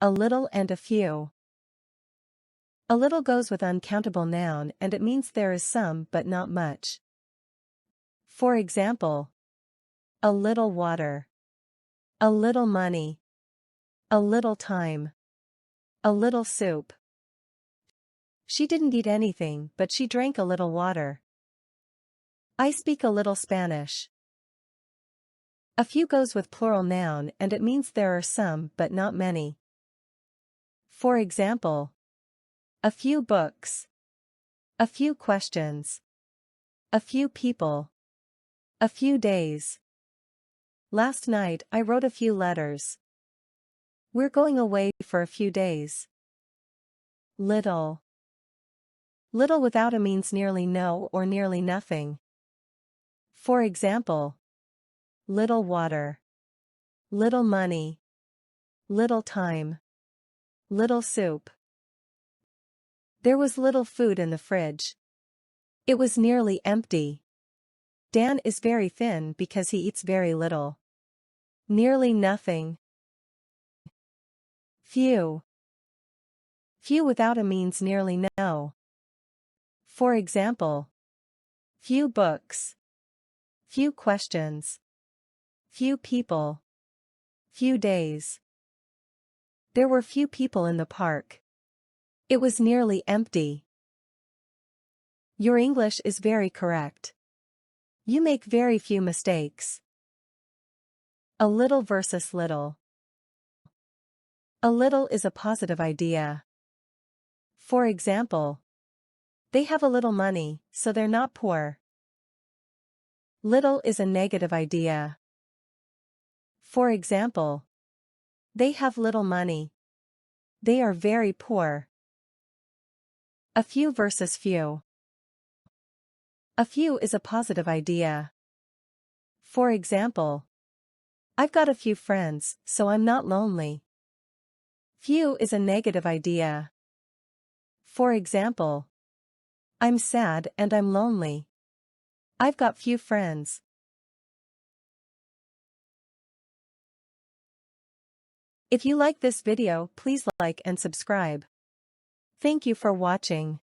A little and a few. A little goes with uncountable noun and it means there is some but not much. For example, a little water. A little money. A little time. A little soup. She didn't eat anything but she drank a little water. I speak a little Spanish. A few goes with plural noun and it means there are some but not many. For example, a few books. A few questions. A few people. A few days. Last night I wrote a few letters. We're going away for a few days. Little. Little without a means nearly no or nearly nothing. For example, little water. Little money. Little time. Little soup. There was little food in the fridge. It was nearly empty. Dan is very thin because he eats very little. Nearly nothing. Few. Few without a means nearly no. For example, few books. Few questions. Few people. Few days. There were few people in the park. It was nearly empty. Your English is very correct. You make very few mistakes. A little versus little. A little is a positive idea. For example, they have a little money, so they're not poor. Little is a negative idea. For example, they have little money. They are very poor. A few versus few. A few is a positive idea. For example, I've got a few friends, so I'm not lonely. Few is a negative idea. For example, I'm sad and I'm lonely. I've got few friends. If you like this video, please like and subscribe. Thank you for watching.